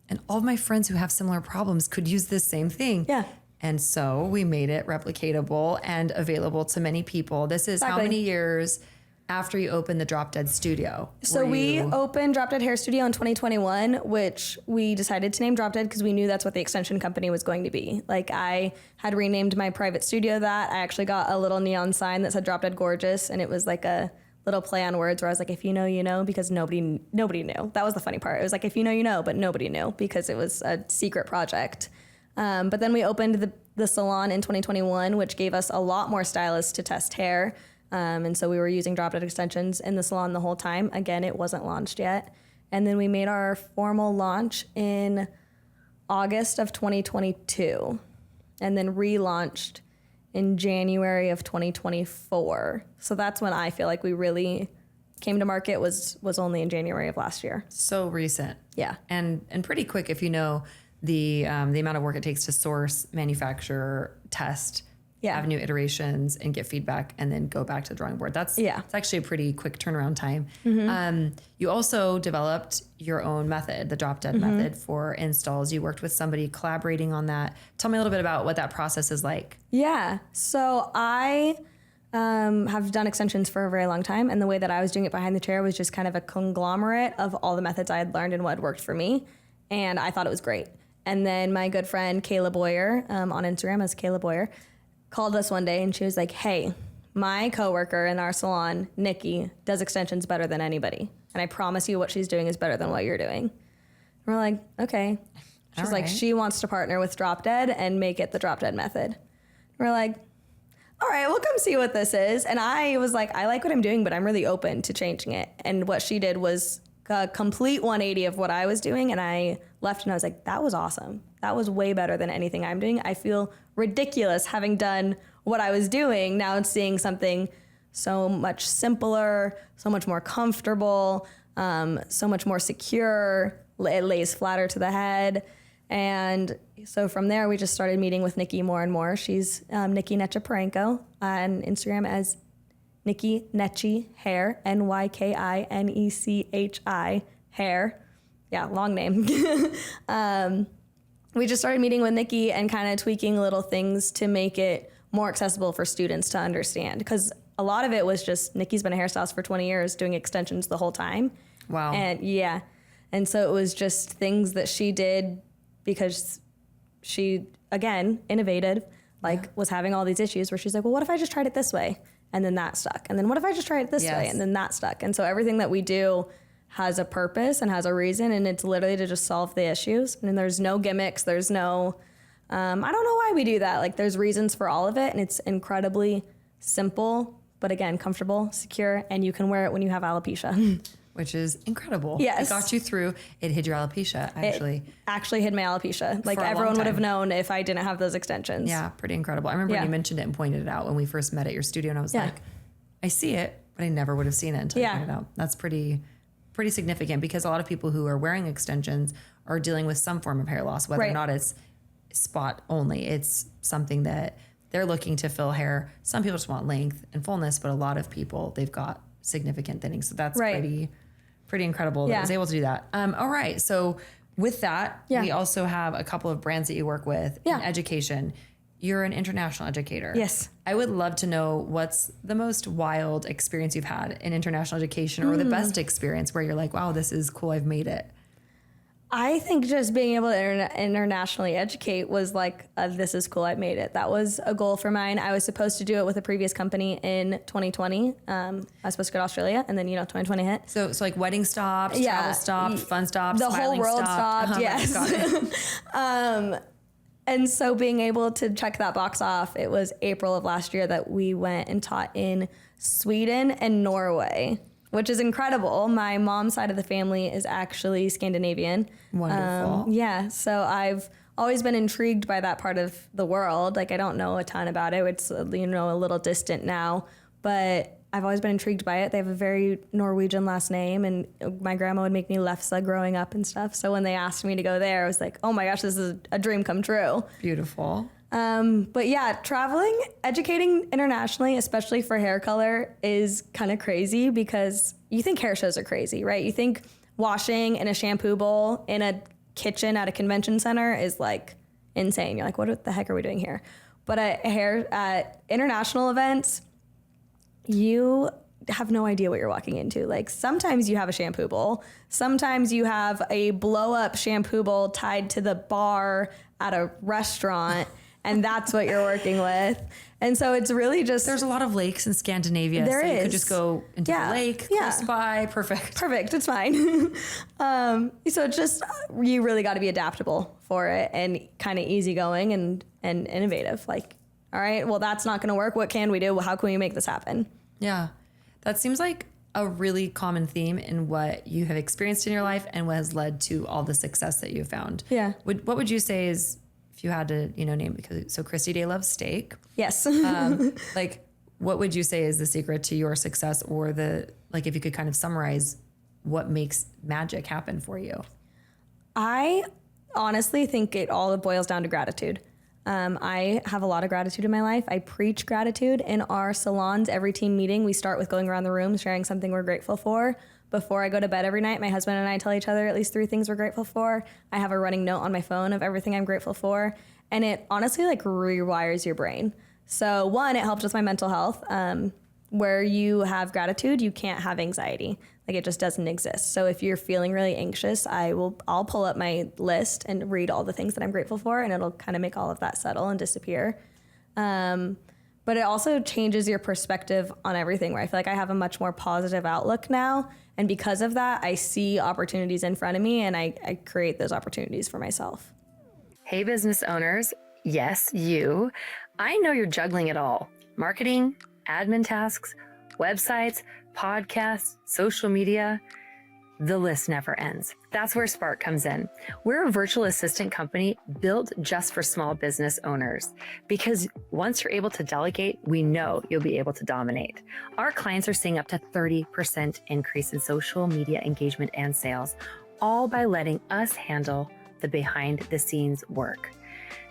Speaker 1: And all of my friends who have similar problems could use this same thing.
Speaker 2: Yeah.
Speaker 1: And so we made it replicatable and available to many people. This is how many years after you opened the Drop Dead Studio?
Speaker 2: So we opened Drop Dead Hair Studio in 2021, which we decided to name Drop Dead because we knew that's what the extension company was going to be. Like, I had renamed my private studio that. I actually got a little neon sign that said Drop Dead Gorgeous, and it was like a little play on words where I was like, if you know, you know, because nobody knew. That was the funny part. It was like, if you know, you know, but nobody knew because it was a secret project. But then we opened the salon in 2021, which gave us a lot more stylists to test hair. And so we were using Drop Dead extensions in the salon the whole time. Again, it wasn't launched yet. And then we made our formal launch in August of 2022 and then relaunched in January of 2024. So that's when I feel like we really came to market was only in January of last year.
Speaker 1: So recent.
Speaker 2: Yeah.
Speaker 1: And pretty quick if you know the amount of work it takes to source, manufacture, test, have new iterations and get feedback and then go back to the drawing board. It's actually a pretty quick turnaround time. You also developed your own method, the Drop Dead method for installs. You worked with somebody collaborating on that. Tell me a little bit about what that process is like.
Speaker 2: Yeah. So I have done extensions for a very long time. And the way that I was doing it behind the chair was just kind of a conglomerate of all the methods I had learned and what had worked for me. And I thought it was great. And then my good friend, Kayla Boyer, on Instagram as Kayla Boyer, called us one day and she was like, hey, my coworker in our salon, Nikki, does extensions better than anybody. And I promise you what she's doing is better than what you're doing. And we're like, okay. She's like, she wants to partner with Drop Dead and make it the Drop Dead method. And we're like, all right, we'll come see what this is. And I was like, I like what I'm doing, but I'm really open to changing it. And what she did was a complete 180 of what I was doing. And I left and I was like, that was awesome. That was way better than anything I'm doing. I feel ridiculous having done what I was doing. Now it's seeing something so much simpler, so much more comfortable, so much more secure. It lays flatter to the head. And so from there, we just started meeting with Nikki more and more. She's Nikki Nechaparenko on Instagram as Nikki Nechi Hair, NYKINECHI Hair. Yeah, long name. We just started meeting with Nikki and kind of tweaking little things to make it more accessible for students to understand. Because a lot of it was just Nikki's been a hairstylist for 20 years doing extensions the whole time.
Speaker 1: Wow.
Speaker 2: And so it was just things that she did because she, again, innovative, was having all these issues where she's like, well, what if I just tried it this way? And then that stuck. And then what if I just tried it this way? And then that stuck. And so everything that we do has a purpose and has a reason, and it's literally to just solve the issues. And there's no gimmicks. There's no, I don't know why we do that. Like, there's reasons for all of it, and it's incredibly simple, but again, comfortable, secure, and you can wear it when you have alopecia.
Speaker 1: Which is incredible.
Speaker 2: Yes.
Speaker 1: It got you through. It hid your alopecia, actually.
Speaker 2: It actually hid my alopecia. Like, everyone would have known if I didn't have those extensions.
Speaker 1: Yeah, pretty incredible. I remember when you mentioned it and pointed it out when we first met at your studio, and I was like, I see it, but I never would have seen it until you pointed it out. That's pretty significant because a lot of people who are wearing extensions are dealing with some form of hair loss, whether or not it's spot only. It's something that they're looking to fill hair. Some people just want length and fullness, but a lot of people, they've got significant thinning. So that's pretty incredible that I was able to do that. All right. So with that, we also have a couple of brands that you work with in education. You're an international educator.
Speaker 2: Yes.
Speaker 1: I would love to know what's the most wild experience you've had in international education or the best experience where you're like, wow, this is cool. I've made it.
Speaker 2: I think just being able to internationally educate was like, this is cool, I've made it. That was a goal for mine. I was supposed to do it with a previous company in 2020. I was supposed to go to Australia, and then, 2020 hit.
Speaker 1: So like wedding stopped, travel stopped, fun stopped,
Speaker 2: the whole world stopped. Yes.
Speaker 1: Got it.
Speaker 2: And so being able to check that box off, it was April of last year that we went and taught in Sweden and Norway. which is incredible. My mom's side of the family is actually Scandinavian.
Speaker 1: Wonderful.
Speaker 2: Yeah, so I've always been intrigued by that part of the world. Like, I don't know a ton about it. It's, a little distant now, but I've always been intrigued by it. They have a very Norwegian last name, and my grandma would make me lefse growing up and stuff. So when they asked me to go there, I was like, oh my gosh, this is a dream come true.
Speaker 1: Beautiful.
Speaker 2: But yeah, traveling, educating internationally, especially for hair color, is kind of crazy because you think hair shows are crazy, right? You think washing in a shampoo bowl in a kitchen at a convention center is like insane. You're like, what the heck are we doing here? But at international events, you have no idea what you're walking into. Like, sometimes you have a shampoo bowl. Sometimes you have a blow up shampoo bowl tied to the bar at a restaurant. And that's what you're working with. And so it's really just...
Speaker 1: There's a lot of lakes in Scandinavia.
Speaker 2: There
Speaker 1: so
Speaker 2: is.
Speaker 1: You could just go into the lake, close by. Perfect.
Speaker 2: Perfect. It's fine. So it's just, you really got to be adaptable for it and kind of easygoing and innovative. Like, all right, well, that's not going to work. What can we do? How can we make this happen?
Speaker 1: Yeah. That seems like a really common theme in what you have experienced in your life and what has led to all the success that you've found.
Speaker 2: Yeah.
Speaker 1: What would you say is... If you had to, name, because so Kristi Day loves steak.
Speaker 2: Yes.
Speaker 1: Like, what would you say is the secret to your success, or if you could kind of summarize what makes magic happen for you?
Speaker 2: I honestly think it all boils down to gratitude. I have a lot of gratitude in my life. I preach gratitude in our salons. Every team meeting, we start with going around the room, sharing something we're grateful for. Before I go to bed every night, my husband and I tell each other at least 3 things we're grateful for. I have a running note on my phone of everything I'm grateful for. And it honestly rewires your brain. So one, it helps with my mental health. Where you have gratitude, you can't have anxiety. Like, it just doesn't exist. So if you're feeling really anxious, I'll pull up my list and read all the things that I'm grateful for, and it'll kind of make all of that settle and disappear. But it also changes your perspective on everything, where I feel like I have a much more positive outlook now. And because of that, I see opportunities in front of me, and I create those opportunities for myself.
Speaker 3: Hey, business owners. Yes, you. I know you're juggling it all. Marketing, admin tasks, websites, podcasts, social media. The list never ends. That's where Spark comes in. We're a virtual assistant company built just for small business owners, because once you're able to delegate, we know you'll be able to dominate. Our clients are seeing up to 30% increase in social media engagement and sales, all by letting us handle the behind the scenes work.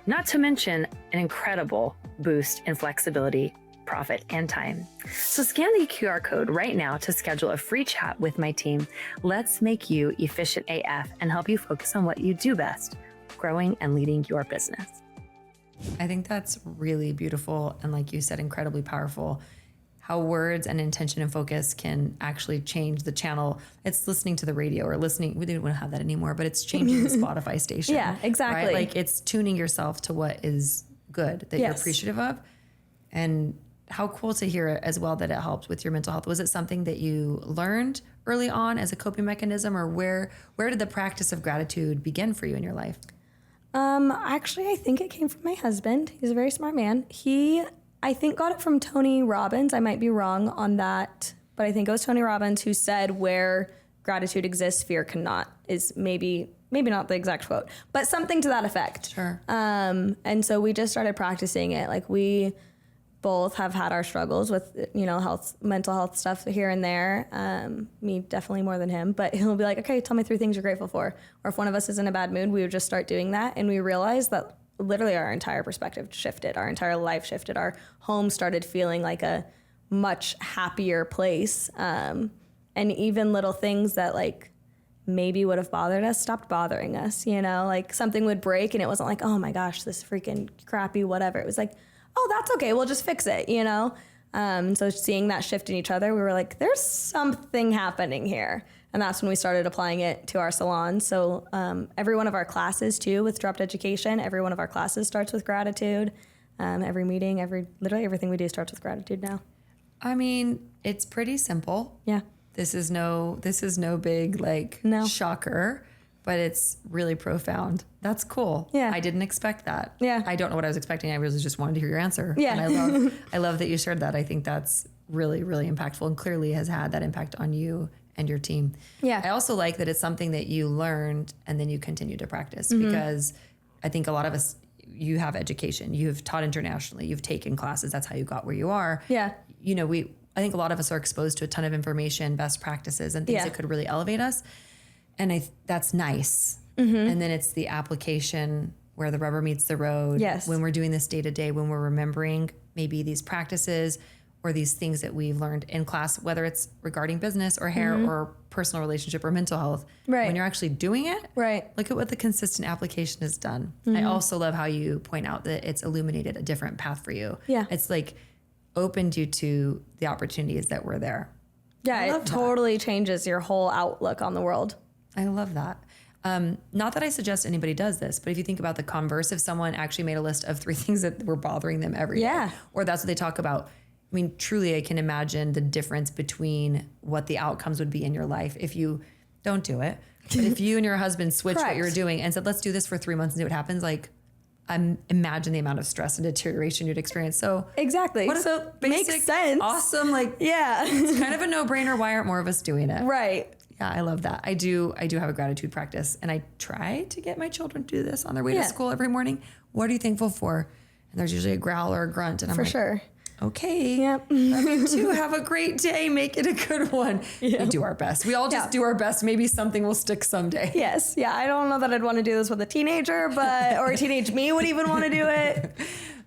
Speaker 3: Not to mention an incredible boost in flexibility, profit, and time. So scan the QR code right now to schedule a free chat with my team. Let's make you efficient AF and help you focus on what you do best, growing and leading your business.
Speaker 1: I think that's really beautiful. And like you said, incredibly powerful. How words and intention and focus can actually change the channel. It's listening to the radio or listening. We don't want to have that anymore, but it's changing the Spotify station.
Speaker 2: Yeah, exactly.
Speaker 1: Right? Like, it's tuning yourself to what is good that you're appreciative of. And how cool to hear as well that it helped with your mental health. Was it something that you learned early on as a coping mechanism, or where did the practice of gratitude begin for you in your life?
Speaker 2: Actually, I think it came from my husband. He's a very smart man. He, I think, got it from Tony Robbins. I might be wrong on that, but I think it was Tony Robbins who said, where gratitude exists, fear cannot, is maybe not the exact quote, but something to that effect.
Speaker 1: Sure.
Speaker 2: And so we just started practicing it. Like, we both have had our struggles with, mental health stuff here and there. Me definitely more than him, but he'll be like, okay, tell me 3 things you're grateful for. Or if one of us is in a bad mood, we would just start doing that. And we realized that literally our entire perspective shifted, our entire life shifted. Our home started feeling like a much happier place. And even little things that maybe would have bothered us stopped bothering us, like something would break and it wasn't like, oh my gosh, this freaking crappy whatever. It was like, oh, that's okay, we'll just fix it, So seeing that shift in each other, we were like, there's something happening here. And that's when we started applying it to our salon. So every one of our classes too, with Dropped Education, every one of our classes starts with gratitude. Every meeting, literally everything we do starts with gratitude now.
Speaker 1: I mean, it's pretty simple.
Speaker 2: Yeah.
Speaker 1: This is no big shocker, but it's really profound. That's cool.
Speaker 2: Yeah.
Speaker 1: I didn't expect that.
Speaker 2: Yeah.
Speaker 1: I don't know what I was expecting. I really just wanted to hear your answer.
Speaker 2: Yeah.
Speaker 1: And I love that you shared that. I think that's really, really impactful and clearly has had that impact on you and your team.
Speaker 2: Yeah.
Speaker 1: I also like that it's something that you learned and then you continue to practice because I think a lot of us, you have education, you've taught internationally, you've taken classes. That's how you got where you are.
Speaker 2: Yeah.
Speaker 1: You know, I think a lot of us are exposed to a ton of information, best practices and things that could really elevate us. And that's nice. And then it's the application where the rubber meets the road.
Speaker 2: Yes.
Speaker 1: When we're doing this day to day, when we're remembering maybe these practices or these things that we've learned in class, whether it's regarding business or hair or personal relationship or mental health.
Speaker 2: Right.
Speaker 1: When you're actually doing it,
Speaker 2: Right.
Speaker 1: look at what the consistent application has done. I also love how you point out that it's illuminated a different path for you.
Speaker 2: Yeah.
Speaker 1: It's like opened you to the opportunities that were there.
Speaker 2: Yeah, it totally changes your whole outlook on the world.
Speaker 1: I love that. Not that I suggest anybody does this, but if you think about the converse, if someone actually made a list of 3 things that were bothering them every day, or that's what they talk about, I mean, truly, I can imagine the difference between what the outcomes would be in your life if you don't do it. But if you and your husband switch what you're doing and said, let's do this for 3 months and see what happens, like, imagine the amount of stress and deterioration you'd experience. So
Speaker 2: exactly.
Speaker 1: What
Speaker 2: so
Speaker 1: basic,
Speaker 2: makes sense.
Speaker 1: Awesome. Like, it's kind of a no-brainer. Why aren't more of us doing it?
Speaker 2: Right.
Speaker 1: Yeah, I love that. I do have a gratitude practice, and I try to get my children to do this on their way to school every morning. What are you thankful for? And there's usually a growl or a grunt, and I'm
Speaker 2: sure.
Speaker 1: Okay.
Speaker 2: Yep.
Speaker 1: Love you too. Have a great day. Make it a good one. We do our best. We all just do our best. Maybe something will stick someday.
Speaker 2: Yes. Yeah. I don't know that I'd want to do this with a teenager, or a teenage me would even want to do it.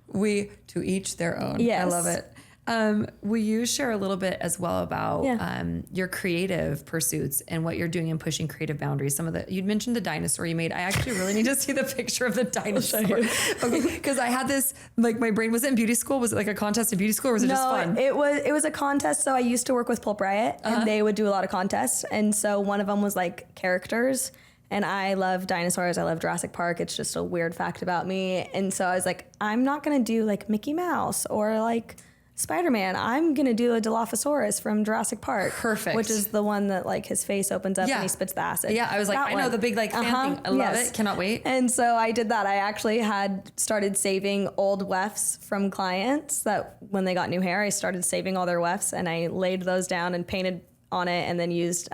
Speaker 1: We to each their own.
Speaker 2: Yes.
Speaker 1: I love it. Will you share a little bit as well about your creative pursuits and what you're doing in pushing creative boundaries? You'd mentioned the dinosaur you made. I actually really need to see the picture of the dinosaur. Okay, because I had this, like, my brain, was it in beauty school? Was it like a contest in beauty school, or was it just fun?
Speaker 2: It was a contest. So I used to work with Pulp Riot, and they would do a lot of contests. And so one of them was like characters. And I love dinosaurs. I love Jurassic Park. It's just a weird fact about me. And so I was like, I'm not going to do like Mickey Mouse or like Spider-Man. I'm going to do a Dilophosaurus from Jurassic Park.
Speaker 1: Perfect.
Speaker 2: Which is the one that like his face opens up and he spits the acid.
Speaker 1: Yeah, I was like, I know the big like fan thing. I love it. Cannot wait.
Speaker 2: And so I did that. I actually had started saving old wefts from clients that when they got new hair, I started saving all their wefts and I laid those down and painted on it and then used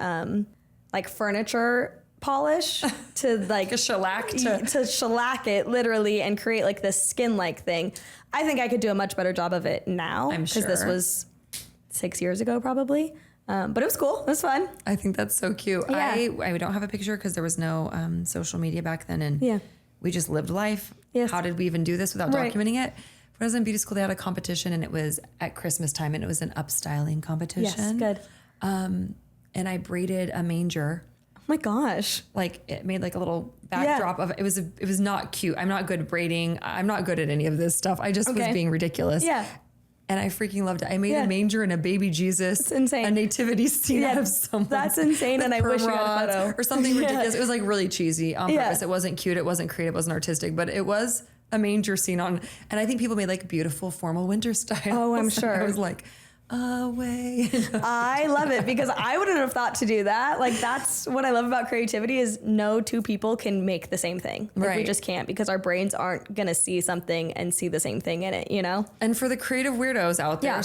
Speaker 2: like furniture polish to like
Speaker 1: a shellac
Speaker 2: to shellac it literally and create like this skin-like thing. I think I could do a much better job of it now because this was 6 years ago probably. But it was cool. It was fun.
Speaker 1: I think that's so cute.
Speaker 2: Yeah.
Speaker 1: I don't have a picture because there was no social media back then, and we just lived life.
Speaker 2: Yes.
Speaker 1: How did we even do this without documenting it? When I was in beauty school, they had a competition, and it was at Christmas time, and it was an upstyling competition.
Speaker 2: Yes, good.
Speaker 1: And I braided a manger.
Speaker 2: Oh my gosh.
Speaker 1: Like, it made like a little backdrop of it. It was not cute. I'm not good at braiding. I'm not good at any of this stuff. I just was being ridiculous.
Speaker 2: Yeah.
Speaker 1: And I freaking loved it. I made a manger and a baby Jesus.
Speaker 2: It's insane.
Speaker 1: A nativity scene out of someone.
Speaker 2: That's insane. And I wish you had a photo.
Speaker 1: Or something ridiculous. It was like really cheesy on purpose. It wasn't cute. It wasn't creative. It wasn't artistic. But it was a manger scene on. And I think people made like beautiful formal winter style.
Speaker 2: Oh, I'm sure.
Speaker 1: I was like, away.
Speaker 2: I love it because I wouldn't have thought to do that. Like, that's what I love about creativity is no two people can make the same thing. Like, we just can't because our brains aren't going to see something and see the same thing in it, you know?
Speaker 1: And for the creative weirdos out there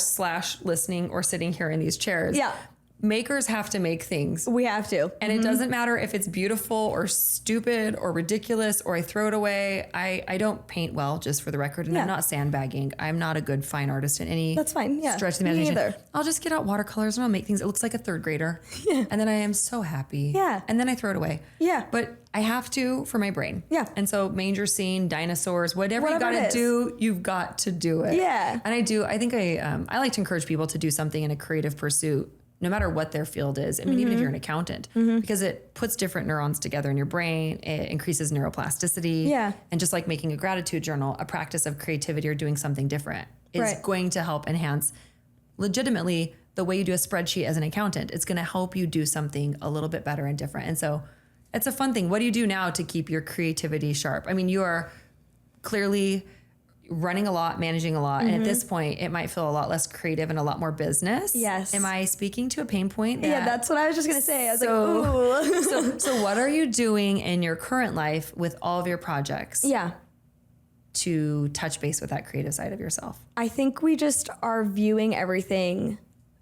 Speaker 1: / listening or sitting here in these chairs.
Speaker 2: Yeah.
Speaker 1: Makers have to make things.
Speaker 2: We have to.
Speaker 1: And it doesn't matter if it's beautiful or stupid or ridiculous or I throw it away. I don't paint well, just for the record, and I'm not sandbagging. I'm not a good fine artist in any
Speaker 2: That's fine. Yeah.
Speaker 1: stretch of the imagination. Either. I'll just get out watercolors and I'll make things. It looks like a third grader. Yeah. And then I am so happy.
Speaker 2: Yeah.
Speaker 1: And then I throw it away.
Speaker 2: Yeah.
Speaker 1: But I have to for my brain.
Speaker 2: Yeah.
Speaker 1: And so manger scene, dinosaurs, whatever you got to do, you've got to do it.
Speaker 2: Yeah.
Speaker 1: And I think I like to encourage people to do something in a creative pursuit, no matter what their field is. I mean, even if you're an accountant, because it puts different neurons together in your brain. It increases neuroplasticity.
Speaker 2: Yeah.
Speaker 1: And just like making a gratitude journal, a practice of creativity or doing something different is going to help enhance legitimately the way you do a spreadsheet as an accountant. It's going to help you do something a little bit better and different. And so it's a fun thing. What do you do now to keep your creativity sharp? I mean, you are clearly running a lot, managing a lot. And at this point, it might feel a lot less creative and a lot more business.
Speaker 2: Yes.
Speaker 1: Am I speaking to a pain point?
Speaker 2: That's what I was just going to say. I was like, ooh.
Speaker 1: So what are you doing in your current life with all of your projects?
Speaker 2: Yeah.
Speaker 1: To touch base with that creative side of yourself?
Speaker 2: I think we just are viewing everything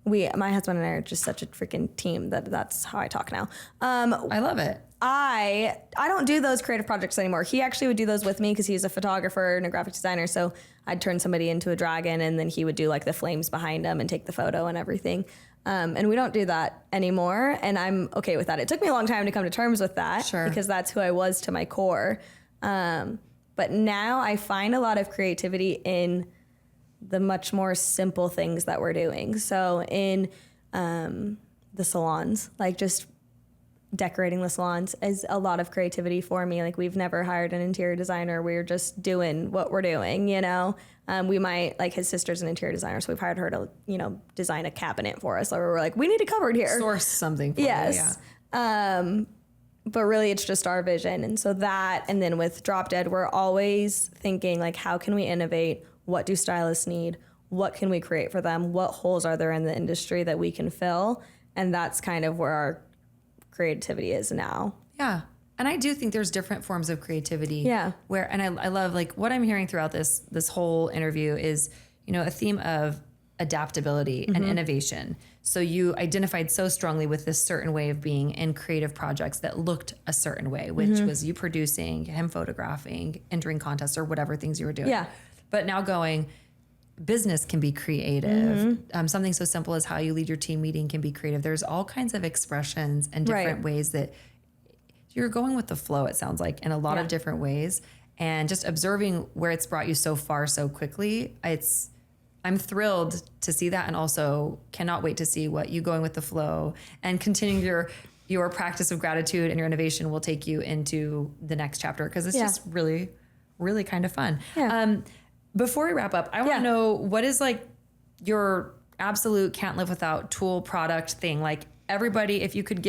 Speaker 2: my husband and I are just such a freaking team that's how I talk now.
Speaker 1: I love it.
Speaker 2: I don't do those creative projects anymore. He actually would do those with me because he's a photographer and a graphic designer. So I'd turn somebody into a dragon and then he would do like the flames behind them and take the photo and everything. And we don't do that anymore. And I'm okay with that. It took me a long time to come to terms with that because that's who I was to my core. But now I find a lot of creativity in the much more simple things that we're doing. So in the salons, like just decorating the salons is a lot of creativity for me. Like we've never hired an interior designer. We're just doing what we're doing, you know? We might, like his sister's an interior designer, so we've hired her to, you know, design a cabinet for us. Or we're like, we need a cupboard here.
Speaker 1: Source something for you,
Speaker 2: yes. But really it's just our vision. And so that, and then with Drop Dead, we're always thinking like, how can we innovate? What do stylists need? What can we create for them? What holes are there in the industry that we can fill? And that's kind of where our creativity is now.
Speaker 1: Yeah. And I do think there's different forms of creativity.
Speaker 2: Yeah.
Speaker 1: Where, and I love like what I'm hearing throughout this whole interview is, you know, a theme of adaptability and innovation. So you identified so strongly with this certain way of being in creative projects that looked a certain way, which was you producing, him photographing, entering contests or whatever things you were doing.
Speaker 2: Yeah.
Speaker 1: But now going, business can be creative. Something so simple as how you lead your team meeting can be creative. There's all kinds of expressions and different ways that you're going with the flow, it sounds like, in a lot of different ways. And just observing where it's brought you so far so quickly, I'm thrilled to see that, and also cannot wait to see what you going with the flow and continuing your practice of gratitude and your innovation will take you into the next chapter, because it's just really, really kind of fun.
Speaker 2: Yeah.
Speaker 1: Before we wrap up, I want to know, what is like your absolute can't live without tool product thing? Like everybody, if you could,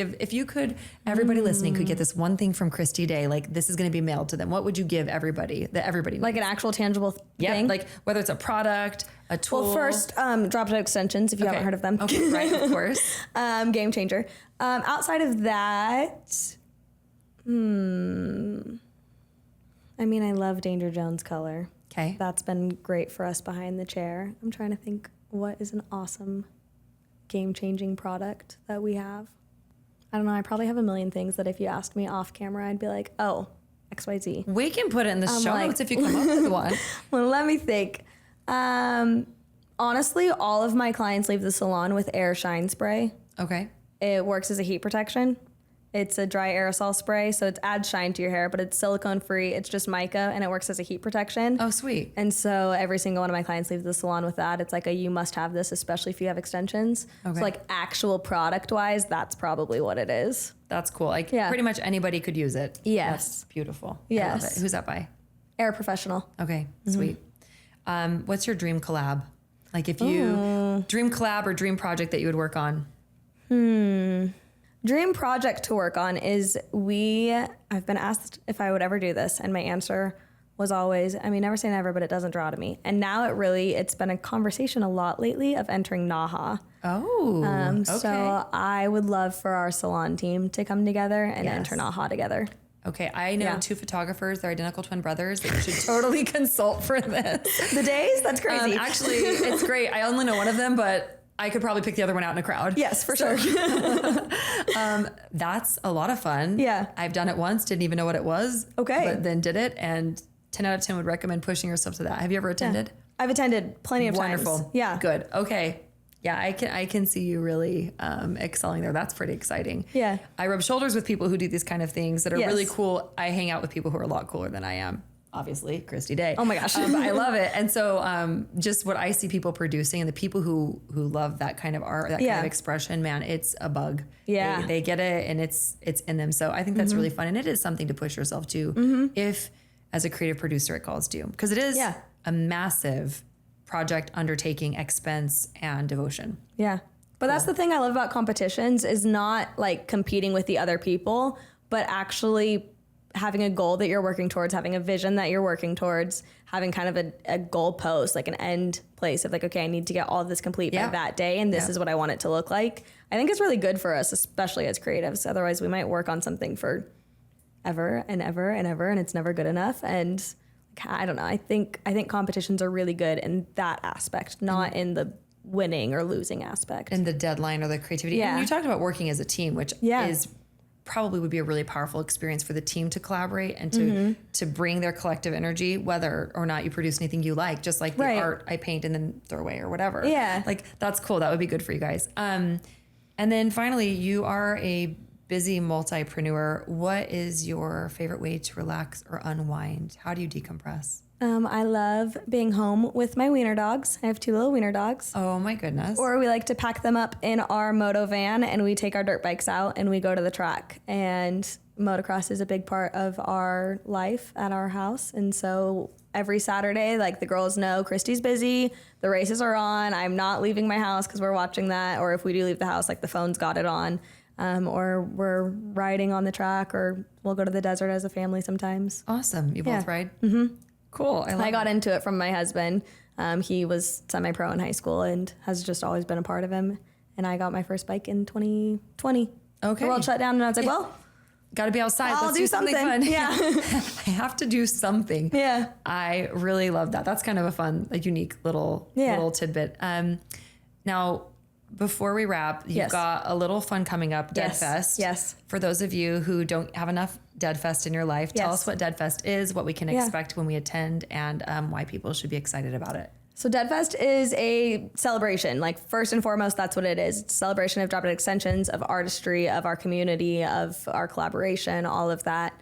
Speaker 1: everybody listening could get this one thing from Kristi Day, like this is going to be mailed to them. What would you give everybody that everybody needs?
Speaker 2: Like an actual tangible thing?
Speaker 1: Like whether it's a product, a tool.
Speaker 2: Well, first, Drop Dead extensions, if you haven't heard of them.
Speaker 1: Okay, right, of course.
Speaker 2: Game changer. Outside of that, I mean, I love Danger Jones color.
Speaker 1: Okay.
Speaker 2: That's been great for us behind the chair. I'm trying to think what is an awesome game-changing product that we have. I don't know. I probably have a million things that if you asked me off camera, I'd be like, oh, XYZ.
Speaker 1: We can put it in the show notes if you come up with one.
Speaker 2: Well, let me think. Honestly, all of my clients leave the salon with air shine spray.
Speaker 1: Okay.
Speaker 2: It works as a heat protection. It's a dry aerosol spray, so it adds shine to your hair, but it's silicone free. It's just mica, and it works as a heat protection.
Speaker 1: Oh, sweet.
Speaker 2: And so every single one of my clients leaves the salon with that. It's like you must have this, especially if you have extensions.
Speaker 1: Okay.
Speaker 2: So like actual product-wise, that's probably what it is.
Speaker 1: That's cool. Like pretty much anybody could use it.
Speaker 2: Yes.
Speaker 1: That's beautiful.
Speaker 2: Yes.
Speaker 1: I love it. Who's that by?
Speaker 2: Air Professional.
Speaker 1: Okay, sweet. What's your dream collab? Like if you, dream collab or dream project that you would work on?
Speaker 2: Dream project to work on is I've been asked if I would ever do this, and my answer was always, I mean, never say never, but it doesn't draw to me. And now it's been a conversation a lot lately of entering NAHA.
Speaker 1: Oh, okay.
Speaker 2: So I would love for our salon team to come together and enter NAHA together.
Speaker 1: Okay, I know 2 photographers. They're identical twin brothers that you should totally consult for this.
Speaker 2: The days? That's crazy.
Speaker 1: Actually, it's great. I only know one of them, but I could probably pick the other one out in a crowd.
Speaker 2: Yes, for sure.
Speaker 1: That's a lot of fun.
Speaker 2: Yeah.
Speaker 1: I've done it once, didn't even know what it was.
Speaker 2: Okay.
Speaker 1: But then did it, and 10 out of 10 would recommend pushing yourself to that. Have you ever attended?
Speaker 2: Yeah. I've attended plenty of times.
Speaker 1: Wonderful. Yeah. Good. Okay. Yeah, I can see you really excelling there. That's pretty exciting.
Speaker 2: Yeah.
Speaker 1: I rub shoulders with people who do these kind of things that are really cool. I hang out with people who are a lot cooler than I am. Obviously, Kristi Day.
Speaker 2: Oh my gosh.
Speaker 1: But I love it. And so just what I see people producing and the people who love that kind of art, that kind of expression, man, it's a bug.
Speaker 2: Yeah.
Speaker 1: They get it and it's in them. So I think that's really fun. And it is something to push yourself to if, as a creative producer, it calls to you. Because it is a massive project, undertaking, expense, and devotion.
Speaker 2: Yeah. But that's the thing I love about competitions is not like competing with the other people, but actually having a goal that you're working towards, having a vision that you're working towards, having kind of a goal post, like an end place of like, okay, I need to get all of this complete by that day, and this is what I want it to look like. I think it's really good for us, especially as creatives. Otherwise, we might work on something for ever and ever and ever, and it's never good enough. And I don't know. I think competitions are really good in that aspect, not in the winning or losing aspect.
Speaker 1: And the deadline or the creativity.
Speaker 2: Yeah.
Speaker 1: And you talked about working as a team, which
Speaker 2: Yeah.
Speaker 1: is probably would be a really powerful experience for the team to collaborate and to bring their collective energy, whether or not you produce anything you like, just like the
Speaker 2: Right.
Speaker 1: art I paint and then throw away or whatever.
Speaker 2: Yeah.
Speaker 1: Like that's cool. That would be good for you guys. And then finally, you are a busy multipreneur. What is your favorite way to relax or unwind? How do you decompress?
Speaker 2: I love being home with my wiener dogs. I have 2 little wiener dogs.
Speaker 1: Oh my goodness.
Speaker 2: Or we like to pack them up in our moto van and we take our dirt bikes out and we go to the track. And motocross is a big part of our life at our house. And so every Saturday, like the girls know Kristi's busy, the races are on, I'm not leaving my house because we're watching that. Or if we do leave the house, like the phone's got it on. Or we're riding on the track, or we'll go to the desert as a family sometimes.
Speaker 1: Awesome. You both
Speaker 2: Yeah.
Speaker 1: ride? Mm-hmm. Cool.
Speaker 2: I got into it from my husband. He was semi-pro in high school and has just always been a part of him. And I got my first bike in 2020.
Speaker 1: Okay.
Speaker 2: The world shut down and I was like, well,
Speaker 1: got to be outside.
Speaker 2: I'll
Speaker 1: Let's
Speaker 2: do
Speaker 1: something
Speaker 2: something.
Speaker 1: fun.
Speaker 2: Yeah.
Speaker 1: I have to do something.
Speaker 2: Yeah.
Speaker 1: I really love that. That's kind of a fun, a unique little tidbit. Now, before we wrap, you've
Speaker 2: Yes.
Speaker 1: got a little fun coming up,
Speaker 2: Yes.
Speaker 1: Deadfest.
Speaker 2: Yes.
Speaker 1: For those of you who don't have enough Deadfest in your life, tell
Speaker 2: Yes.
Speaker 1: us what Deadfest is, what we can
Speaker 2: Yeah.
Speaker 1: expect when we attend, and why people should be excited about it.
Speaker 2: So Deadfest is a celebration. Like first and foremost, that's what it is. It's a celebration of drop-dead extensions, of artistry, of our community, of our collaboration, all of that.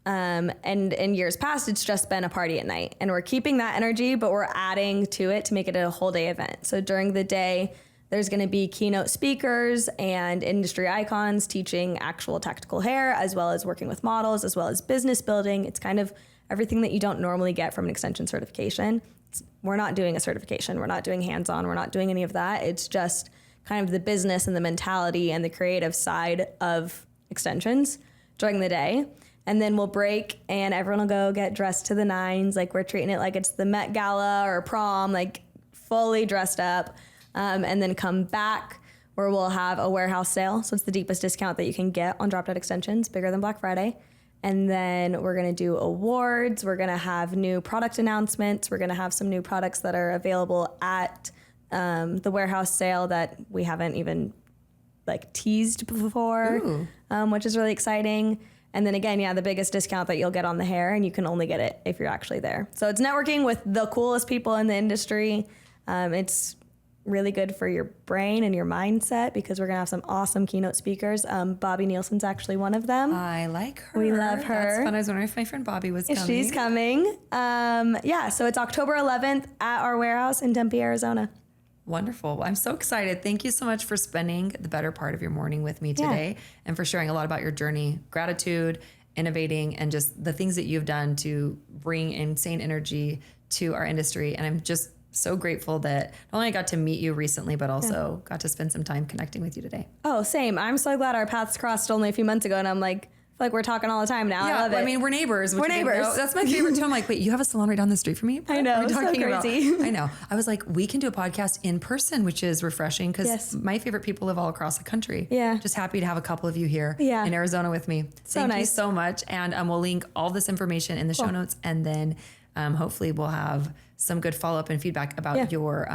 Speaker 2: And in years past, it's just been a party at night. And we're keeping that energy, but we're adding to it to make it a whole day event. So during the day, there's going to be keynote speakers and industry icons teaching actual tactical hair, as well as working with models, as well as business building. It's kind of everything that you don't normally get from an extension certification. We're not doing a certification. We're not doing hands-on. We're not doing any of that. It's just kind of the business and the mentality and the creative side of extensions during the day. And then we'll break and everyone will go get dressed to the nines. Like we're treating it like it's the Met Gala or prom, like fully dressed up. And then come back where we'll have a warehouse sale. So it's the deepest discount that you can get on drop-dead extensions, bigger than Black Friday. And then we're going to do awards. We're going to have new product announcements. We're going to have some new products that are available at the warehouse sale that we haven't even like teased before, which is really exciting. And then again, the biggest discount that you'll get on the hair, and you can only get it if you're actually there. So it's networking with the coolest people in the industry. It's really good for your brain and your mindset because we're going to have some awesome keynote speakers. Bobby Nielsen's actually one of them.
Speaker 1: I like her.
Speaker 2: We love her.
Speaker 1: That's fun. I was wondering if my friend Bobby was coming.
Speaker 2: She's coming. So it's October 11th at our warehouse in Tempe, Arizona.
Speaker 1: Wonderful. Well, I'm so excited. Thank you so much for spending the better part of your morning with me today and for sharing a lot about your journey, gratitude, innovating, and just the things that you've done to bring insane energy to our industry. And I'm just so grateful that not only I got to meet you recently, but also got to spend some time connecting with you today.
Speaker 2: Oh, same. I'm so glad our paths crossed only a few months ago. And I'm like, we're talking all the time now. I love it.
Speaker 1: I mean, we're neighbors.
Speaker 2: We're neighbors.
Speaker 1: That's my favorite too. I'm like, wait, you have a salon right down the street from me?
Speaker 2: I know.
Speaker 1: What are we talking
Speaker 2: so crazy.
Speaker 1: about? I know. I was like, we can do a podcast in person, which is refreshing because my favorite people live all across the country.
Speaker 2: Yeah.
Speaker 1: Just happy to have a couple of you here
Speaker 2: Yeah.
Speaker 1: in Arizona with me.
Speaker 2: So
Speaker 1: Thank you
Speaker 2: nice.
Speaker 1: so much. And we'll link all this information in the show notes. And then hopefully we'll have some good follow-up and feedback about your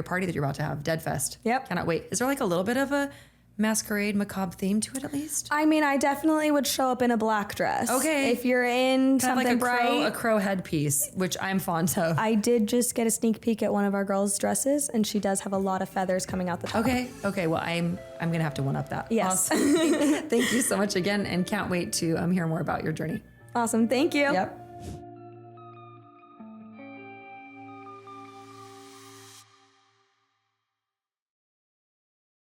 Speaker 1: party that you're about to have, Deadfest.
Speaker 2: Yep.
Speaker 1: Cannot wait. Is there like a little bit of a masquerade macabre theme to it at least?
Speaker 2: I mean, I definitely would show up in a black dress.
Speaker 1: Okay.
Speaker 2: If you're in
Speaker 1: Kind of
Speaker 2: something
Speaker 1: like a
Speaker 2: bright.
Speaker 1: crow headpiece, which I'm fond of.
Speaker 2: I did just get a sneak peek at one of our girls' dresses, and she does have a lot of feathers coming out the top.
Speaker 1: Okay. Well, I'm gonna have to one up that.
Speaker 2: Yes.
Speaker 1: Awesome. Thank you so much again, and can't wait to hear more about your journey.
Speaker 2: Awesome. Thank you.
Speaker 1: Yep.